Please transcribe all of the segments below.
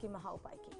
की महा उपाय की।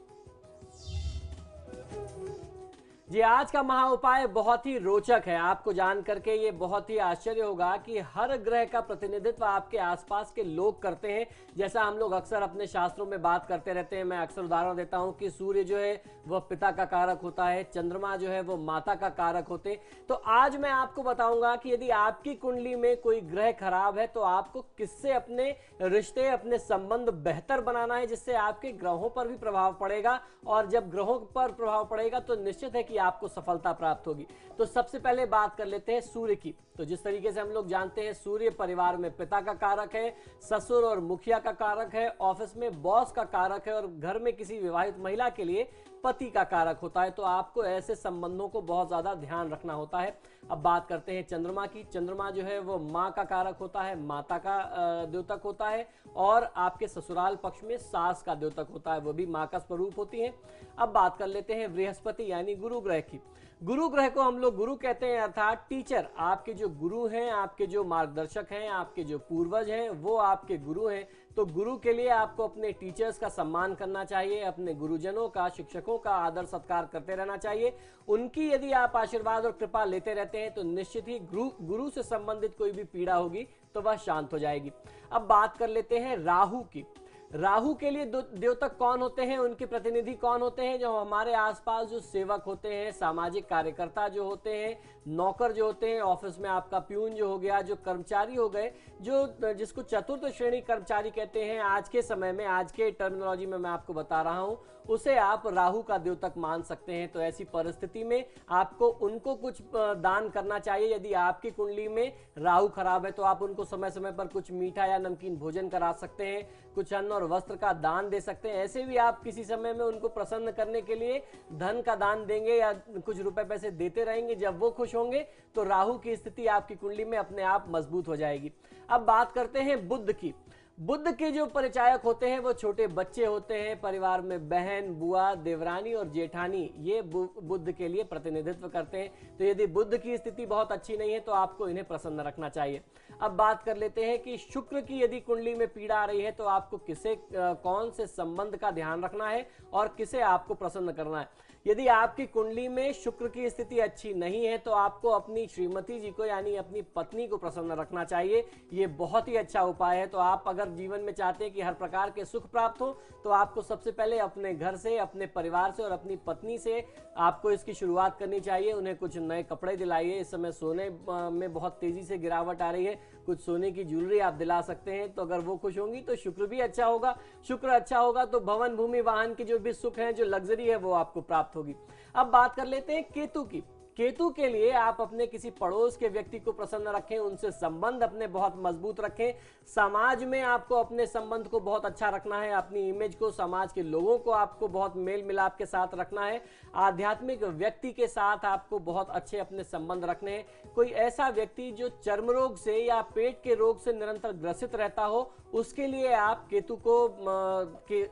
जी, आज का महा उपाय बहुत ही रोचक है। आपको जान करके ये बहुत ही आश्चर्य होगा कि हर ग्रह का प्रतिनिधित्व आपके आसपास के लोग करते हैं। जैसा हम लोग अक्सर अपने शास्त्रों में बात करते रहते हैं, मैं अक्सर उदाहरण देता हूं कि सूर्य जो है वह पिता का कारक होता है, चंद्रमा जो है वो माता का कारक होते हैं। तो आज मैं आपको बताऊंगा कि यदि आपकी कुंडली में कोई ग्रह खराब है तो आपको किससे अपने रिश्ते, अपने संबंध बेहतर बनाना है, जिससे आपके ग्रहों पर भी प्रभाव पड़ेगा। और जब ग्रहों पर प्रभाव पड़ेगा तो निश्चित है कि आपको सफलता प्राप्त होगी। तो सबसे पहले बात कर लेते हैं सूर्य की। तो जिस तरीके से हम लोग जानते हैं, सूर्य परिवार में पिता का कारक है, ससुर और मुखिया का कारक है, ऑफिस में बॉस का कारक है और घर में किसी विवाहित महिला के लिए पति का कारक होता है। तो आपको ऐसे संबंधों को बहुत ज्यादा ध्यान रखना होता है। अब बात करते हैं चंद्रमा की। चंद्रमा जो है वो माँ का कारक होता है, माता का द्योतक होता है और आपके ससुराल पक्ष में सास का द्योतक होता है, वो भी माँ का स्वरूप होती है। अब बात कर लेते हैं बृहस्पति यानी गुरु ग्रह की। गुरु ग्रह को हम लोग गुरु कहते हैं, अर्थात टीचर। आपके जो गुरु हैं, आपके जो मार्गदर्शक हैं, आपके जो पूर्वज हैं, वो आपके गुरु हैं। तो गुरु के लिए आपको अपने टीचर्स का सम्मान करना चाहिए, अपने गुरुजनों का, शिक्षकों का आदर सत्कार करते रहना चाहिए। उनकी यदि आप आशीर्वाद और कृपा लेते रहते हैं तो निश्चित ही गुरु से संबंधित कोई भी पीड़ा होगी तो वह शांत हो जाएगी। अब बात कर लेते हैं राहु की। राहु के लिए द्योतक कौन होते हैं, उनके प्रतिनिधि कौन होते हैं? जो हमारे आसपास जो सेवक होते हैं, सामाजिक कार्यकर्ता जो होते हैं, नौकर जो होते हैं, ऑफिस में आपका प्यून जो हो गया, जो कर्मचारी हो गए, जो जिसको चतुर्थ श्रेणी कर्मचारी कहते हैं आज के समय में, आज के टर्मिनोलॉजी में मैं आपको बता रहा हूं, उसे आप राहु का द्योतक मान सकते हैं। तो ऐसी परिस्थिति में आपको उनको कुछ दान करना चाहिए। यदि आपकी कुंडली में राहु खराब है तो आप उनको समय समय पर कुछ मीठा या नमकीन भोजन करा सकते हैं, कुछ अन्न और वस्त्र का दान दे सकते हैं। ऐसे भी आप किसी समय में उनको प्रसन्न करने के लिए धन का दान देंगे या कुछ रुपए पैसे देते रहेंगे। जब वो खुश होंगे तो राहु की स्थिति आपकी कुंडली में अपने आप मजबूत हो जाएगी। अब बात करते हैं बुध की। बुध के जो परिचायक होते हैं वो छोटे बच्चे होते हैं, परिवार में बहन, बुआ, देवरानी और जेठानी, ये बुध के लिए प्रतिनिधित्व करते हैं। तो यदि बुध की स्थिति बहुत अच्छी नहीं है तो आपको इन्हें प्रसन्न रखना चाहिए। अब बात कर लेते हैं कि शुक्र की यदि कुंडली में पीड़ा आ रही है तो आपको किसे कौन से संबंध का ध्यान रखना है और किसे आपको प्रसन्न करना है। यदि आपकी कुंडली में शुक्र की स्थिति अच्छी नहीं है तो आपको अपनी श्रीमती जी को यानी अपनी पत्नी को प्रसन्न रखना चाहिए। ये बहुत ही अच्छा उपाय है। तो आप अगर जीवन में चाहते हैं कि हर प्रकार के सुख प्राप्त हो तो आपको सबसे पहले अपने घर से, अपने परिवार से और अपनी पत्नी से आपको इसकी शुरुआत करनी चाहिए। उन्हें कुछ नए कपड़े दिलाइए। इस समय सोने में बहुत तेजी से गिरावट आ रही है, कुछ सोने की ज्वेलरी आप दिला सकते हैं। तो अगर वो खुश होंगी तो शुक्र भी अच्छा होगा। शुक्र अच्छा होगा तो भवन, भूमि, वाहन के जो भी सुख हैं, जो लग्जरी है, वो आपको प्राप्त होगी। अब बात कर लेते हैं केतु की। केतु के लिए आप अपने किसी पड़ोस के व्यक्ति को प्रसन्न रखें, उनसे संबंध अपने बहुत मजबूत रखें। समाज में आपको अपने संबंध को बहुत अच्छा रखना है, अपनी इमेज को, समाज के लोगों को आपको बहुत मेल मिलाप के साथ रखना है। आध्यात्मिक व्यक्ति के साथ आपको बहुत अच्छे अपने संबंध रखने हैं। कोई ऐसा व्यक्ति जो चर्म रोग से या पेट के रोग से निरंतर ग्रसित रहता हो, उसके लिए आप केतु को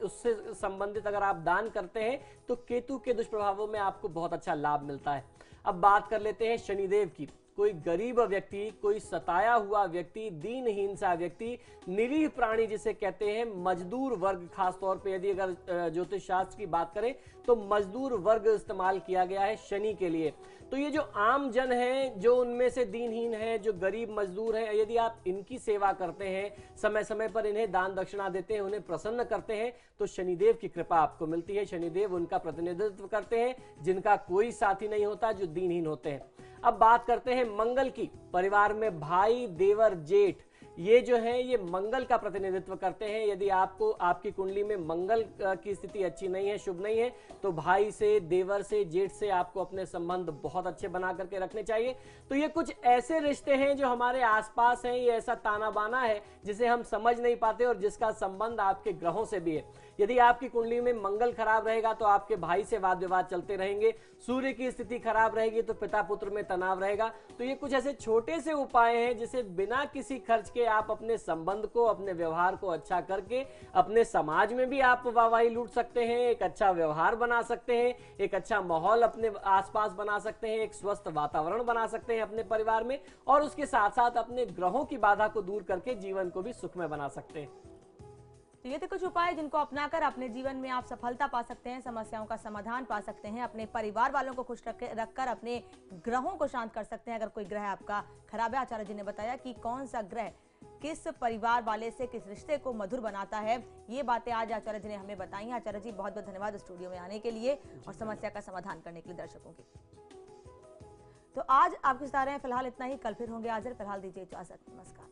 उससे संबंधित अगर आप दान करते हैं तो केतु के दुष्प्रभावों में आपको बहुत अच्छा लाभ मिलता है। अब बात कर लेते हैं शनिदेव की। कोई गरीब व्यक्ति, कोई सताया हुआ व्यक्ति, दीनहीन सा व्यक्ति, निरीह प्राणी जिसे कहते हैं, मजदूर वर्ग, खास तौर पे यदि अगर ज्योतिष शास्त्र की बात करें तो मजदूर वर्ग इस्तेमाल किया गया है शनि के लिए। तो ये जो आम जन है, जो उनमें से दीनहीन है, जो गरीब मजदूर हैं, यदि आप इनकी सेवा करते हैं, समय समय पर इन्हें दान दक्षिणा देते हैं, उन्हें प्रसन्न करते हैं, तो शनिदेव की कृपा आपको मिलती है। शनिदेव उनका प्रतिनिधित्व करते हैं जिनका कोई साथी नहीं होता, जो दीनहीन होते हैं। अब बात करते हैं मंगल की। परिवार में भाई, देवर, जेठ, ये जो है ये मंगल का प्रतिनिधित्व करते हैं। यदि आपको आपकी कुंडली में मंगल की स्थिति अच्छी नहीं है, शुभ नहीं है, तो भाई से, देवर से, जेठ से आपको अपने संबंध बहुत अच्छे बना करके रखने चाहिए। तो ये कुछ ऐसे रिश्ते हैं जो हमारे आसपास हैं, ये ऐसा ताना बाना है जिसे हम समझ नहीं पाते और जिसका संबंध आपके ग्रहों से भी है। यदि आपकी कुंडली में मंगल खराब रहेगा तो आपके भाई से वाद विवाद चलते रहेंगे। सूर्य की स्थिति खराब रहेगी तो पिता पुत्र में तनाव रहेगा। तो ये कुछ ऐसे छोटे से उपाय हैं जिसे बिना किसी खर्च के आप अपने संबंध को, अपने व्यवहार को अच्छा करके अपने समाज में भी आप वाहवाही लूट सकते हैं, एक अच्छा व्यवहार बना सकते हैं, एक अच्छा माहौल अपने आसपास बना सकते हैं, एक स्वस्थ वातावरण बना सकते हैं अपने परिवार में, और उसके साथ साथ अपने ग्रहों की बाधा को दूर करके जीवन को भी सुखमय बना सकते हैं। तो ये थे कुछ उपाय जिनको अपनाकर अपने जीवन में आप सफलता पा सकते हैं, समस्याओं का समाधान पा सकते हैं, अपने परिवार वालों को खुश रखकर अपने ग्रहों को शांत कर सकते हैं। अगर कोई ग्रह आपका खराब है, आचार्य जी ने बताया कि कौन सा ग्रह किस परिवार वाले से किस रिश्ते को मधुर बनाता है, ये बातें आज आचार्य जी ने हमें बताई। आचार्य जी बहुत बहुत धन्यवाद स्टूडियो में आने के लिए और समस्या का समाधान करने के लिए दर्शकों की। तो आज आपके साथ रहे हैं, फिलहाल इतना ही, कल फिर होंगे हाजिर। फिलहाल दीजिए इजाजत, नमस्कार।